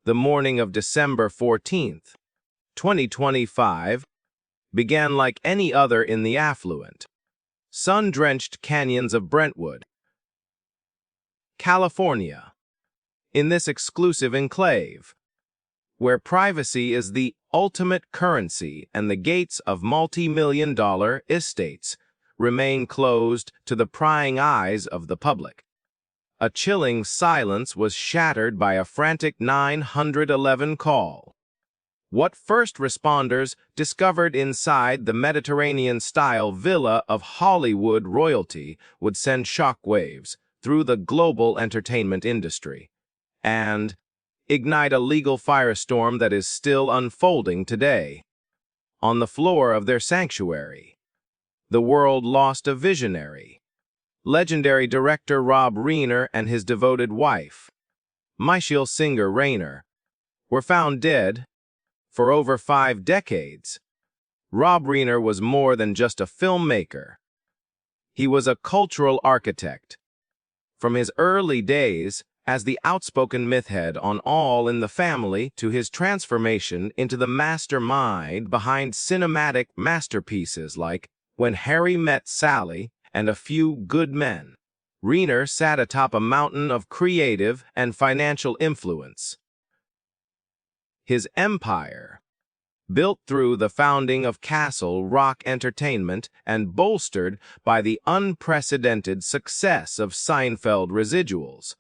The morning of December 14th, 2025, began like any other in the affluent, sun-drenched canyons of Brentwood, California. In this exclusive enclave, where privacy is the ultimate currency and the gates of multi-million-dollar estates remain closed to the prying eyes of the public, a chilling silence was shattered by a frantic 911 call. What first responders discovered inside the Mediterranean-style villa of Hollywood royalty would send shockwaves through the global entertainment industry and ignite a legal firestorm that is still unfolding today. On the floor of their sanctuary, the world lost a visionary. Legendary director Rob Reiner and his devoted wife, miliciously singer Reiner, were found dead. For over 5 decades, Rob Reiner was more than just a filmmaker. He was a cultural architect. From his early days as the outspoken mythhead on All in the Family to his transformation into the mastermind behind cinematic masterpieces like When Harry Met Sally and A Few Good Men, Reiner sat atop a mountain of creative and financial influence. His empire, built through the founding of Castle Rock Entertainment and bolstered by the unprecedented success of Seinfeld residuals,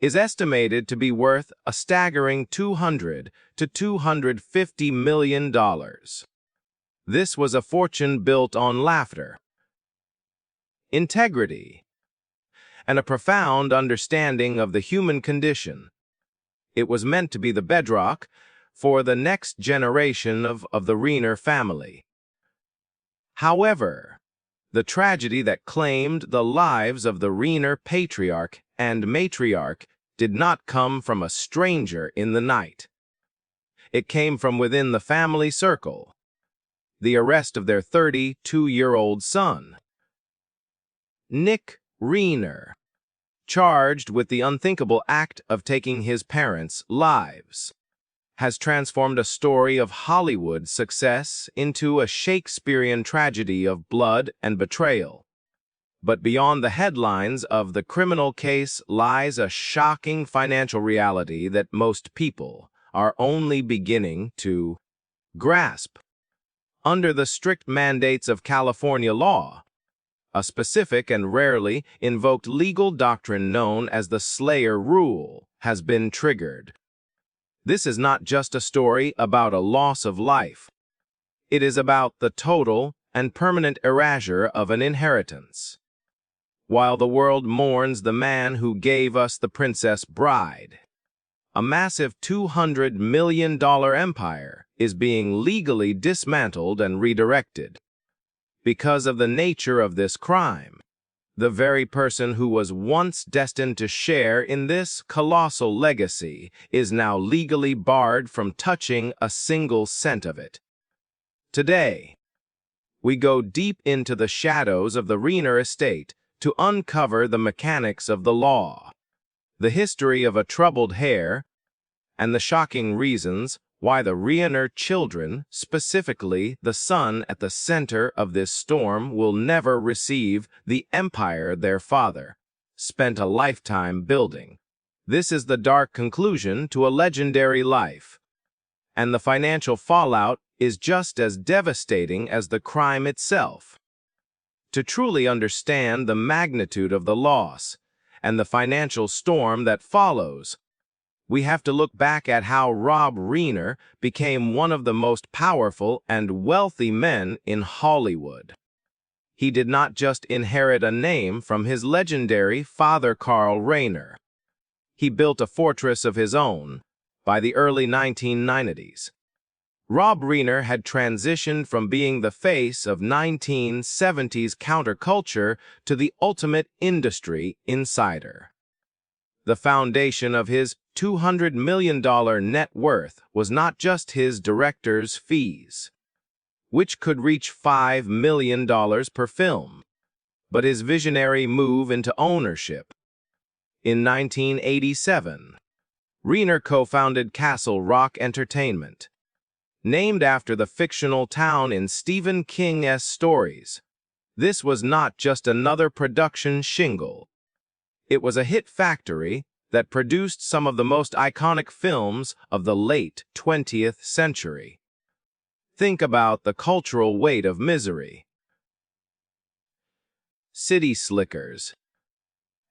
is estimated to be worth a staggering $200 to $250 million. This was a fortune built on laughter, integrity, and a profound understanding of the human condition. It was meant to be the bedrock for the next generation of the Reiner family. However, the tragedy that claimed the lives of the Reiner patriarch and matriarch did not come from a stranger in the night. It came from within the family circle. The arrest of their 32-year-old son, Nick Reiner, charged with the unthinkable act of taking his parents' lives, has transformed a story of Hollywood success into a Shakespearean tragedy of blood and betrayal. But beyond the headlines of the criminal case lies a shocking financial reality that most people are only beginning to grasp. Under the strict mandates of California law, a specific and rarely invoked legal doctrine known as the Slayer Rule has been triggered. This is not just a story about a loss of life. It is about the total and permanent erasure of an inheritance. While the world mourns the man who gave us the Princess Bride, a massive $200 million empire is being legally dismantled and redirected. Because of the nature of this crime, the very person who was once destined to share in this colossal legacy is now legally barred from touching a single cent of it. Today, we go deep into the shadows of the Reiner estate to uncover the mechanics of the law, the history of a troubled heir, and the shocking reasons why the Reiner children, specifically the son at the center of this storm, will never receive the empire their father spent a lifetime building. This is the dark conclusion to a legendary life, and the financial fallout is just as devastating as the crime itself. To truly understand the magnitude of the loss and the financial storm that follows, we have to look back at how Rob Reiner became one of the most powerful and wealthy men in Hollywood. He did not just inherit a name from his legendary father Carl Reiner. He built a fortress of his own by the early 1990s. Rob Reiner had transitioned from being the face of 1970s counterculture to the ultimate industry insider. The foundation of his $200 million net worth was not just his director's fees, which could reach $5 million per film, but his visionary move into ownership. In 1987, Reiner co-founded Castle Rock Entertainment, named after the fictional town in Stephen King's stories. This was not just another production shingle. It was a hit factory that produced some of the most iconic films of the late 20th century. Think about the cultural weight of Misery, City Slickers,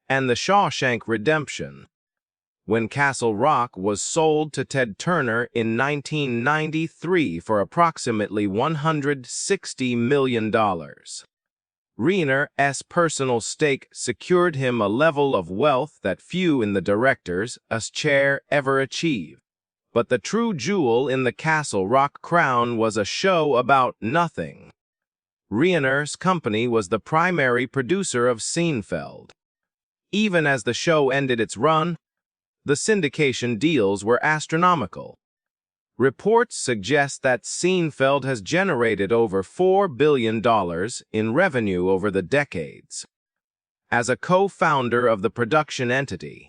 and The Shawshank Redemption. When Castle Rock was sold to Ted Turner in 1993 for approximately $160 million. Reiner's personal stake secured him a level of wealth that few in the director's chair ever achieved. But the true jewel in the Castle Rock crown was a show about nothing. Reiner's company was the primary producer of Seinfeld. Even as the show ended its run, the syndication deals were astronomical. Reports suggest that Seinfeld has generated over $4 billion in revenue over the decades. As a co-founder of the production entity,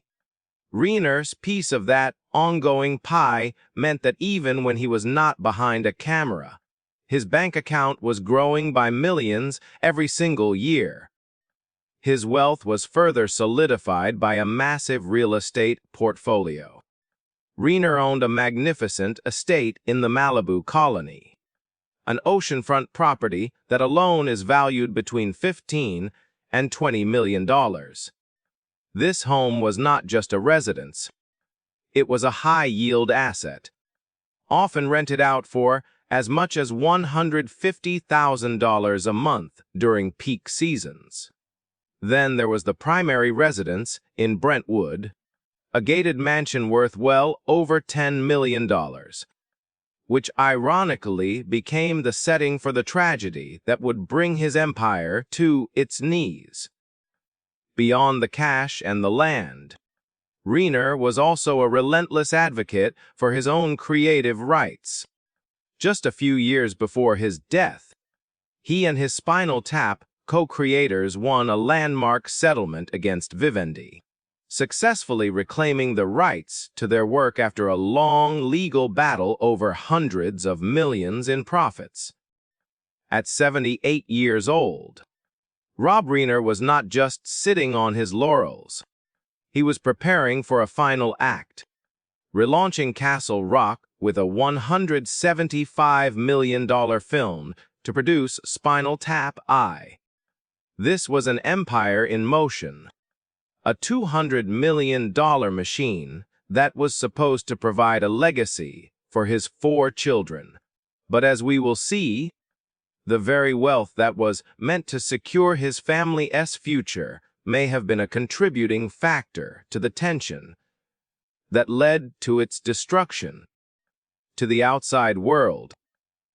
Reiner's piece of that ongoing pie meant that even when he was not behind a camera, his bank account was growing by millions every single year. His wealth was further solidified by a massive real estate portfolio. Reiner owned a magnificent estate in the Malibu colony, an oceanfront property that alone is valued between $15 and $20 million. This home was not just a residence. It was a high-yield asset, often rented out for as much as $150,000 a month during peak seasons. Then there was the primary residence in Brentwood, a gated mansion worth well over $10 million, which ironically became the setting for the tragedy that would bring his empire to its knees. Beyond the cash and the land, Reiner was also a relentless advocate for his own creative rights. Just a few years before his death, he and his Spinal Tap co-creators won a landmark settlement against Vivendi, successfully reclaiming the rights to their work after a long legal battle over hundreds of millions in profits. At 78 years old, Rob Reiner was not just sitting on his laurels. He was preparing for a final act, relaunching Castle Rock with a $175 million film to produce Spinal Tap I. This was an empire in motion, a $200 million machine that was supposed to provide a legacy for his 4 children. But as we will see, the very wealth that was meant to secure his family's future may have been a contributing factor to the tension that led to its destruction. To the outside world,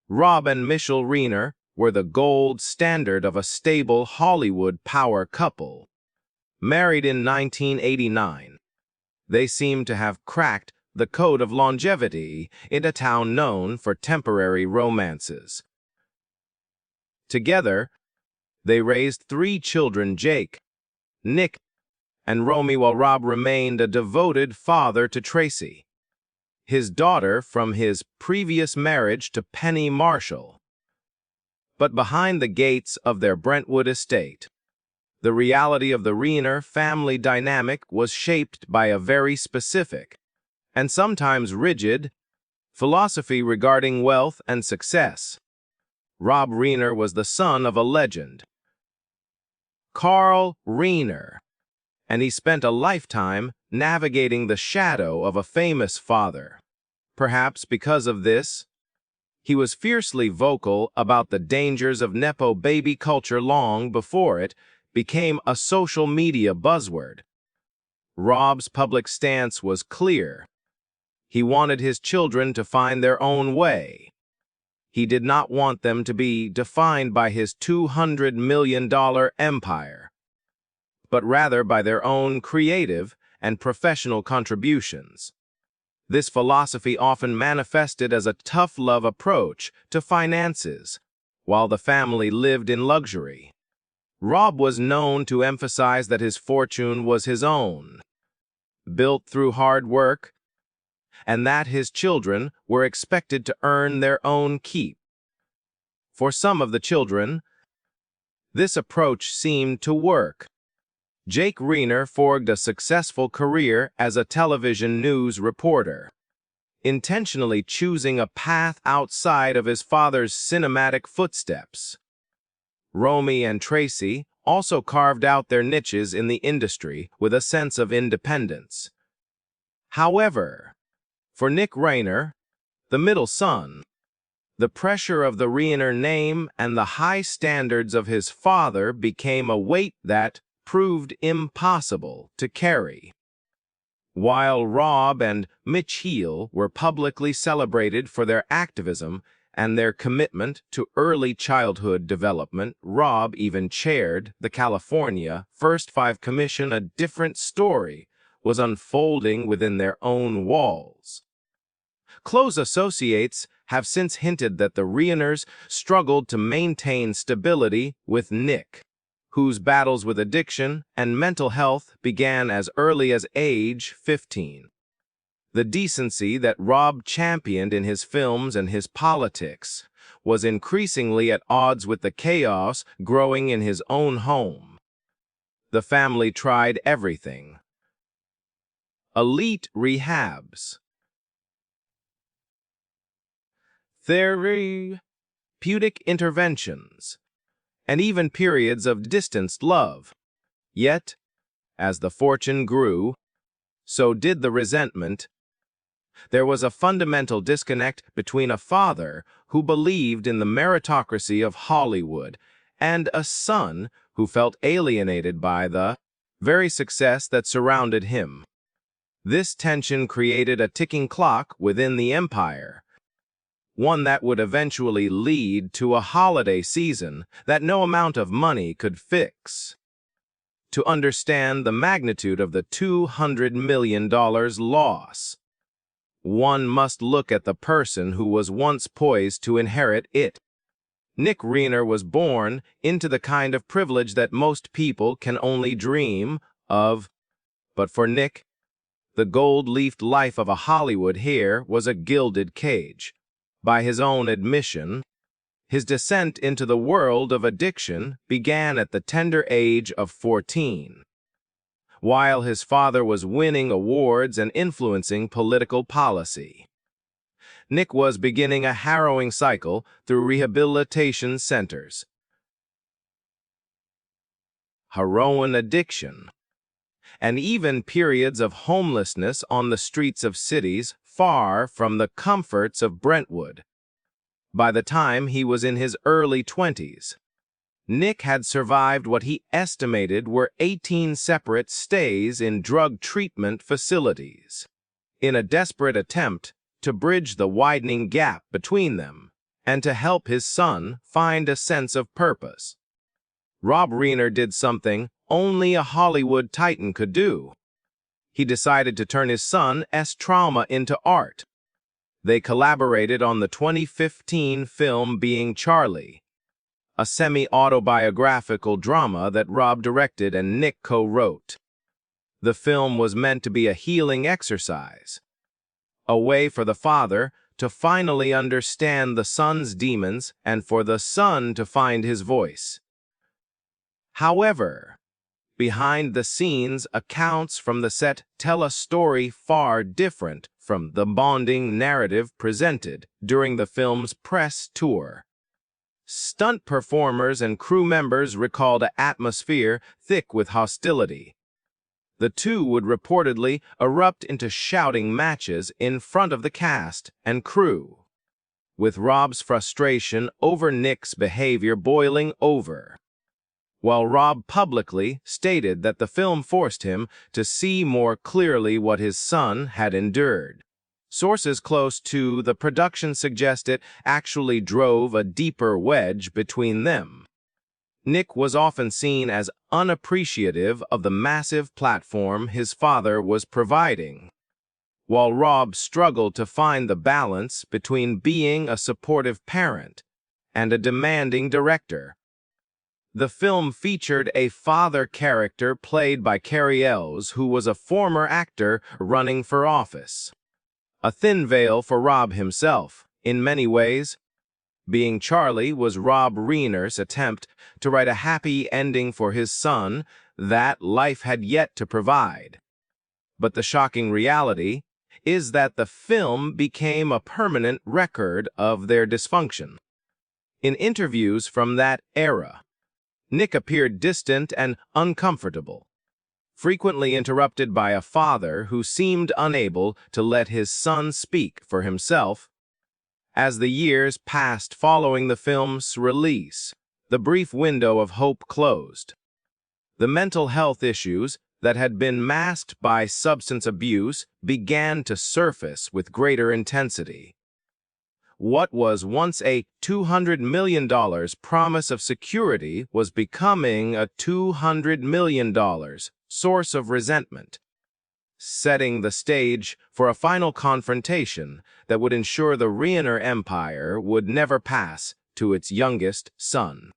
Rob and Michelle Reiner were the gold standard of a stable Hollywood power couple. Married in 1989, they seem to have cracked the code of longevity in a town known for temporary romances. Together, they raised 3 children, Jake, Nick, and Romy, while Rob remained a devoted father to Tracy, his daughter from his previous marriage to Penny Marshall. But behind the gates of their Brentwood estate, the reality of the Reiner family dynamic was shaped by a very specific, and sometimes rigid, philosophy regarding wealth and success. Rob Reiner was the son of a legend, Carl Reiner, and he spent a lifetime navigating the shadow of a famous father. Perhaps because of this, he was fiercely vocal about the dangers of Nepo baby culture long before it became a social media buzzword. Rob's public stance was clear. He wanted his children to find their own way. He did not want them to be defined by his $200 million empire, but rather by their own creative and professional contributions. This philosophy often manifested as a tough-love approach to finances, while the family lived in luxury. Rob was known to emphasize that his fortune was his own, built through hard work and that his children were expected to earn their own keep. For some of the children, this approach seemed to work. Jake Reiner forged a successful career as a television news reporter, intentionally choosing a path outside of his father's cinematic footsteps. Romy and Tracy also carved out their niches in the industry with a sense of independence. However, for Nick Reiner, the middle son, the pressure of the Reiner name and the high standards of his father became a weight that proved impossible to carry. While Rob and Mitch Heel were publicly celebrated for their activism and their commitment to early childhood development, Rob even chaired the California First Five Commission. A different story was unfolding within their own walls. Close associates have since hinted that the Reiners struggled to maintain stability with Nick, whose battles with addiction and mental health began as early as age 15. The decency that Rob championed in his films and his politics was increasingly at odds with the chaos growing in his own home. The family tried everything: elite rehabs, therapeutic interventions, and even periods of distanced love. Yet, as the fortune grew, so did the resentment. There was a fundamental disconnect between a father who believed in the meritocracy of Hollywood and a son who felt alienated by the very success that surrounded him. This tension created a ticking clock within the empire, one that would eventually lead to a holiday season that no amount of money could fix. To understand the magnitude of the $200 million loss, one must look at the person who was once poised to inherit it. Nick Reiner was born into the kind of privilege that most people can only dream of. But for Nick, the gold-leafed life of a Hollywood here was a gilded cage. By his own admission, his descent into the world of addiction began at the tender age of 14. While his father was winning awards and influencing political policy, Nick was beginning a harrowing cycle through rehabilitation centers, heroin addiction, and even periods of homelessness on the streets of cities far from the comforts of Brentwood. By the time he was in his early 20s, Nick had survived what he estimated were 18 separate stays in drug treatment facilities. In a desperate attempt to bridge the widening gap between them and to help his son find a sense of purpose, Rob Reiner did something only a Hollywood titan could do. He decided to turn his son's trauma into art. They collaborated on the 2015 film Being Charlie, a semi-autobiographical drama that Rob directed and Nick co-wrote. The film was meant to be a healing exercise, a way for the father to finally understand the son's demons and for the son to find his voice. However, behind-the-scenes accounts from the set tell a story far different from the bonding narrative presented during the film's press tour. Stunt performers and crew members recalled an atmosphere thick with hostility. The two would reportedly erupt into shouting matches in front of the cast and crew, with Rob's frustration over Nick's behavior boiling over. While Rob publicly stated that the film forced him to see more clearly what his son had endured, sources close to the production suggest it actually drove a deeper wedge between them. Nick was often seen as unappreciative of the massive platform his father was providing, while Rob struggled to find the balance between being a supportive parent and a demanding director. The film featured a father character played by Cary Elwes, who was a former actor running for office. A thin veil for Rob himself, in many ways. Being Charlie was Rob Reiner's attempt to write a happy ending for his son that life had yet to provide. But the shocking reality is that the film became a permanent record of their dysfunction. In interviews from that era, Nick appeared distant and uncomfortable, frequently interrupted by a father who seemed unable to let his son speak for himself. As the years passed following the film's release, the brief window of hope closed. The mental health issues that had been masked by substance abuse began to surface with greater intensity. What was once a $200 million promise of security was becoming a $200 million source of resentment, setting the stage for a final confrontation that would ensure the Reiner empire would never pass to its youngest son.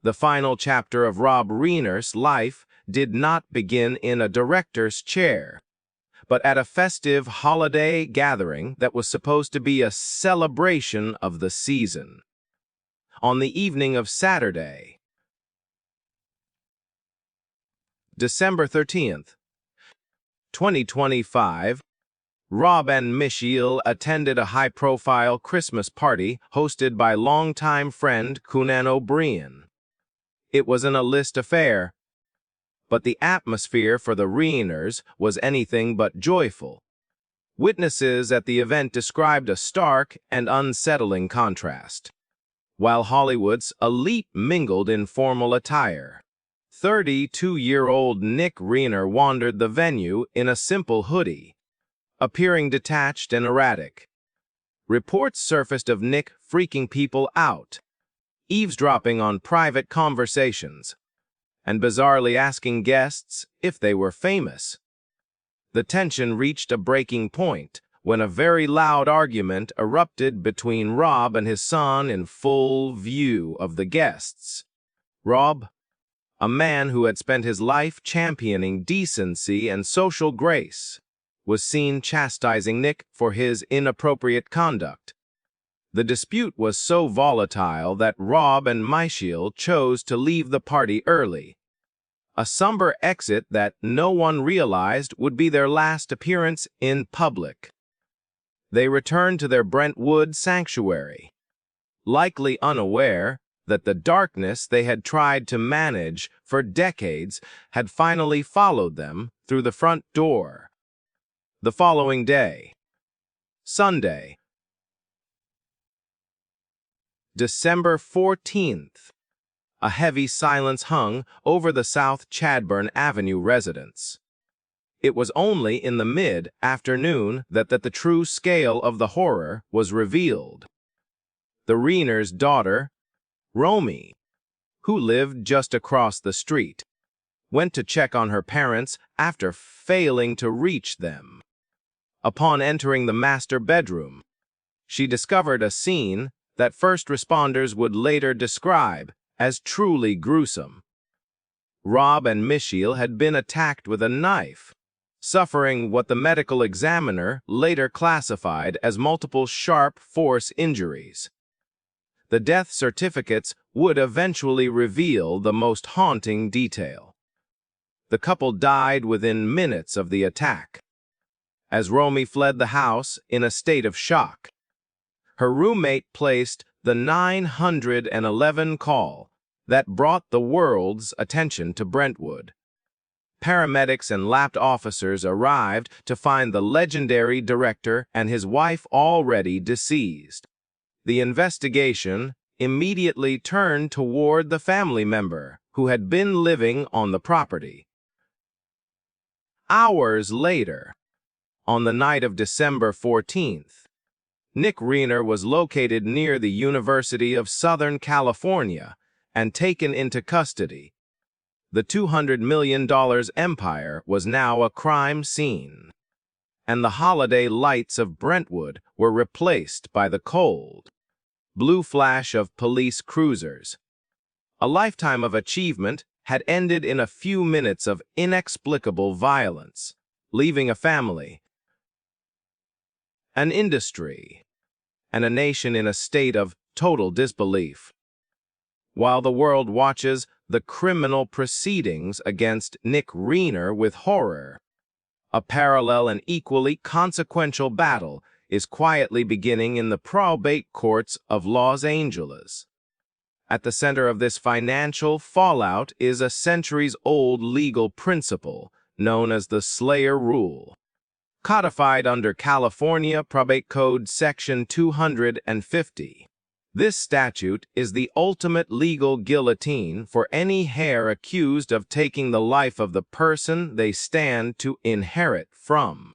The final chapter of Rob Reiner's life did not begin in a director's chair, but at a festive holiday gathering that was supposed to be a celebration of the season. On the evening of Saturday, December 13th, 2025, Rob and Michelle attended a high-profile Christmas party hosted by longtime friend Conan O'Brien. It was an A-list affair, but the atmosphere for the Reiners was anything but joyful. Witnesses at the event described a stark and unsettling contrast. While Hollywood's elite mingled in formal attire, 32-year-old Nick Reiner wandered the venue in a simple hoodie, appearing detached and erratic. Reports surfaced of Nick freaking people out, eavesdropping on private conversations, and bizarrely asking guests if they were famous. The tension reached a breaking point when a very loud argument erupted between Rob and his son in full view of the guests. Rob, a man who had spent his life championing decency and social grace, was seen chastising Nick for his inappropriate conduct. The dispute was so volatile that Rob and Michelle chose to leave the party early, a somber exit that no one realized would be their last appearance in public. They returned to their Brentwood sanctuary, likely unaware that the darkness they had tried to manage for decades had finally followed them through the front door. The following day, Sunday, December 14th, a heavy silence hung over the South Chadbourn Avenue residence. It was only in the mid-afternoon that the true scale of the horror was revealed. The Reiner's daughter, Romy, who lived just across the street, went to check on her parents after failing to reach them. Upon entering the master bedroom, she discovered a scene that first responders would later describe as truly gruesome. Rob and Michelle had been attacked with a knife, suffering what the medical examiner later classified as multiple sharp force injuries. The death certificates would eventually reveal the most haunting detail. The couple died within minutes of the attack. As Romy fled the house in a state of shock, her roommate placed the 911 call that brought the world's attention to Brentwood. Paramedics and lapped officers arrived to find the legendary director and his wife already deceased. The investigation immediately turned toward the family member who had been living on the property. Hours later, on the night of December 14th, Nick Reiner was located near the University of Southern California and taken into custody. The $200 million empire was now a crime scene, and the holiday lights of Brentwood were replaced by the cold, blue flash of police cruisers. A lifetime of achievement had ended in a few minutes of inexplicable violence, leaving a family an industry, and a nation in a state of total disbelief. While the world watches the criminal proceedings against Nick Reiner with horror, a parallel and equally consequential battle is quietly beginning in the probate courts of Los Angeles. At the center of this financial fallout is a centuries-old legal principle known as the Slayer Rule, codified under California Probate Code Section 250. This statute is the ultimate legal guillotine for any heir accused of taking the life of the person they stand to inherit from.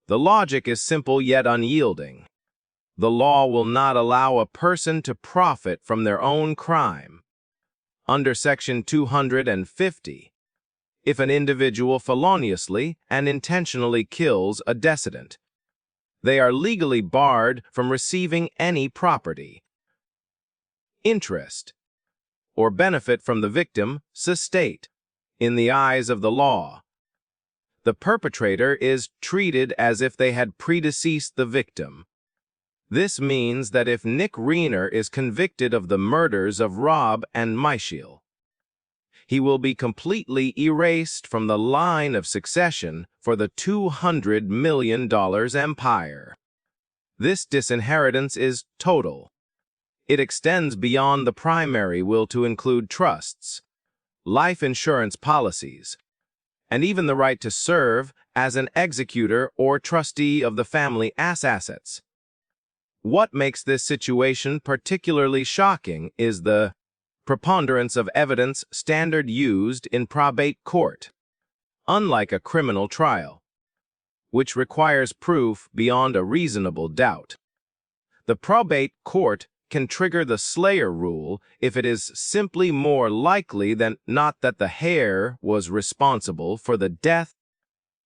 The logic is simple yet unyielding. The law will not allow a person to profit from their own crime. Under Section 250, if an individual feloniously and intentionally kills a decedent, they are legally barred from receiving any property, interest, or benefit from the victim's estate. In the eyes of the law, the perpetrator is treated as if they had predeceased the victim. This means that if Nick Reiner is convicted of the murders of Rob and Michael, he will be completely erased from the line of succession for the $200 million empire. This disinheritance is total. It extends beyond the primary will to include trusts, life insurance policies, and even the right to serve as an executor or trustee of the family assets. What makes this situation particularly shocking is the preponderance of evidence standard used in probate court. Unlike a criminal trial, which requires proof beyond a reasonable doubt, the probate court can trigger the Slayer Rule if it is simply more likely than not that the heir was responsible for the death.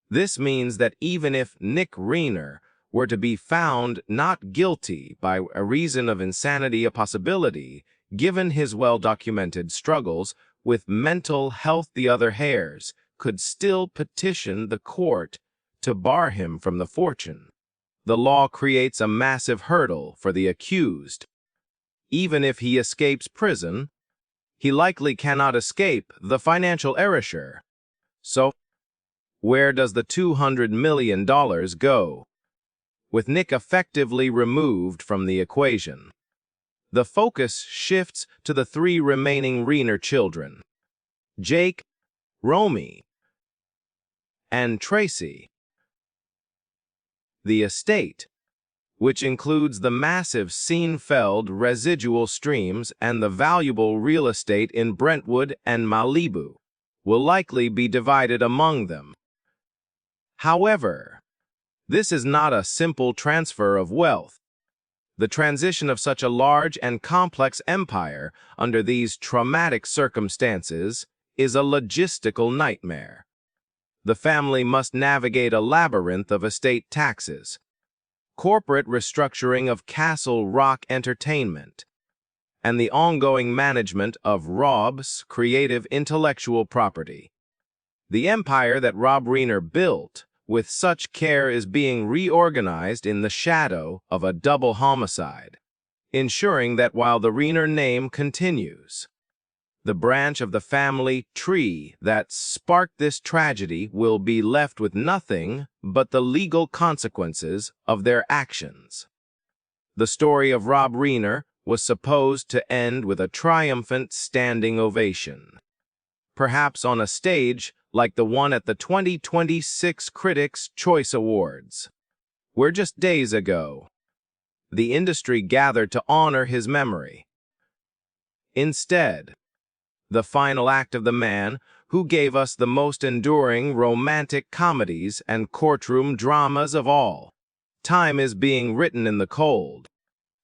This means that even if Nick Reiner were to be found not guilty by a reason of insanity, a possibility, given his well-documented struggles with mental health, the other heirs could still petition the court to bar him from the fortune. The law creates a massive hurdle for the accused. Even if he escapes prison, he likely cannot escape the financial erasure. So, where does the $200 million go? With Nick effectively removed from the equation, the focus shifts to the three remaining Reiner children, Jake, Romy, and Tracy. The estate, which includes the massive Seinfeld residual streams and the valuable real estate in Brentwood and Malibu, will likely be divided among them. However, this is not a simple transfer of wealth. The transition of such a large and complex empire under these traumatic circumstances is a logistical nightmare. The family must navigate a labyrinth of estate taxes, corporate restructuring of Castle Rock Entertainment, and the ongoing management of Rob's creative intellectual property. The empire that Rob Reiner built with such care is being reorganized in the shadow of a double homicide, ensuring that while the Reiner name continues, the branch of the family tree that sparked this tragedy will be left with nothing but the legal consequences of their actions. The story of Rob Reiner was supposed to end with a triumphant standing ovation, perhaps on a stage like the one at the 2026 Critics' Choice Awards, where just days ago, the industry gathered to honor his memory. Instead, the final act of the man who gave us the most enduring romantic comedies and courtroom dramas of all time is being written in the cold,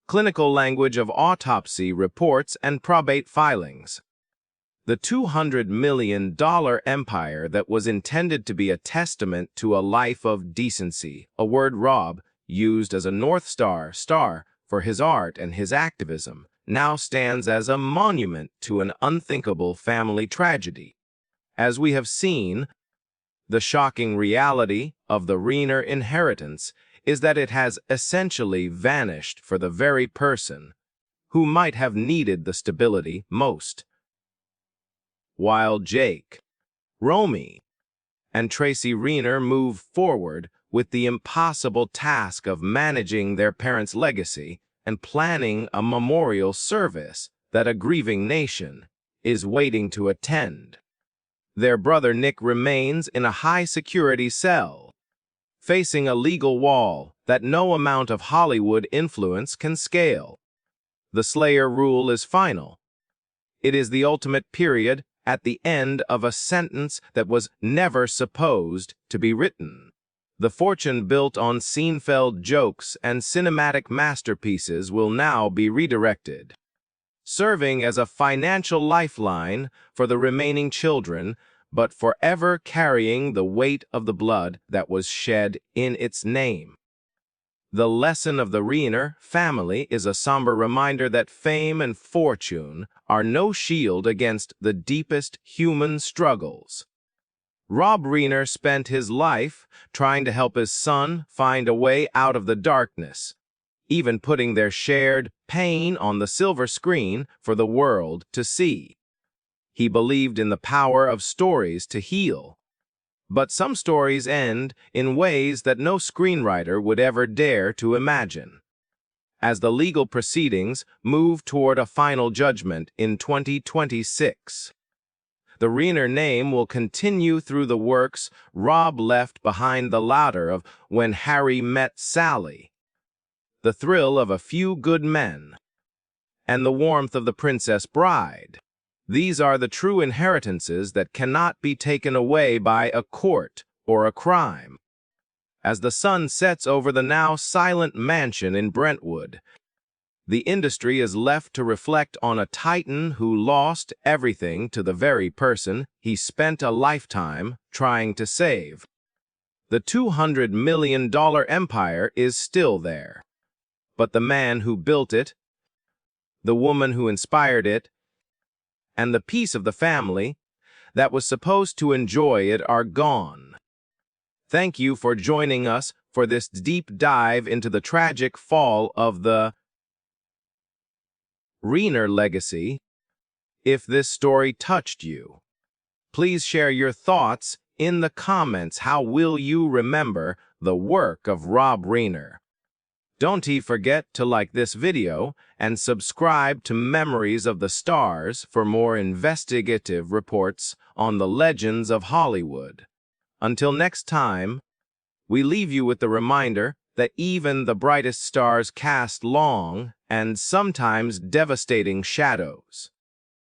clinical language of autopsy reports and probate filings. The $200 million empire that was intended to be a testament to a life of decency, a word Rob used as a North Star for his art and his activism, now stands as a monument to an unthinkable family tragedy. As we have seen, the shocking reality of the Reiner inheritance is that it has essentially vanished for the very person who might have needed the stability most. While Jake, Romy, and Tracy Reiner move forward with the impossible task of managing their parents' legacy and planning a memorial service that a grieving nation is waiting to attend. Their brother Nick remains in a high-security cell, facing a legal wall that no amount of Hollywood influence can scale. The Slayer rule is final. It is the ultimate period at the end of a sentence that was never supposed to be written. The fortune built on Seinfeld jokes and cinematic masterpieces will now be redirected, serving as a financial lifeline for the remaining children, but forever carrying the weight of the blood that was shed in its name. The lesson of the Reiner family is a somber reminder that fame and fortune are no shield against the deepest human struggles. Rob Reiner spent his life trying to help his son find a way out of the darkness, even putting their shared pain on the silver screen for the world to see. He believed in the power of stories to heal. But some stories end in ways that no screenwriter would ever dare to imagine. As the legal proceedings move toward a final judgment in 2026, the Reiner name will continue through the works Rob left behind: the ladder of When Harry Met Sally, the thrill of A Few Good Men, and the warmth of The Princess Bride. These are the true inheritances that cannot be taken away by a court or a crime. As the sun sets over the now silent mansion in Brentwood, the industry is left to reflect on a titan who lost everything to the very person he spent a lifetime trying to save. The $200 million empire is still there, but the man who built it, the woman who inspired it, and the piece of the family that was supposed to enjoy it are gone. Thank you for joining us for this deep dive into the tragic fall of the Reiner legacy. If this story touched you, please share your thoughts in the comments. How will you remember the work of Rob Reiner? Don't forget to like this video and subscribe to Memories of the Stars for more investigative reports on the legends of Hollywood. Until next time, we leave you with the reminder that even the brightest stars cast long and sometimes devastating shadows.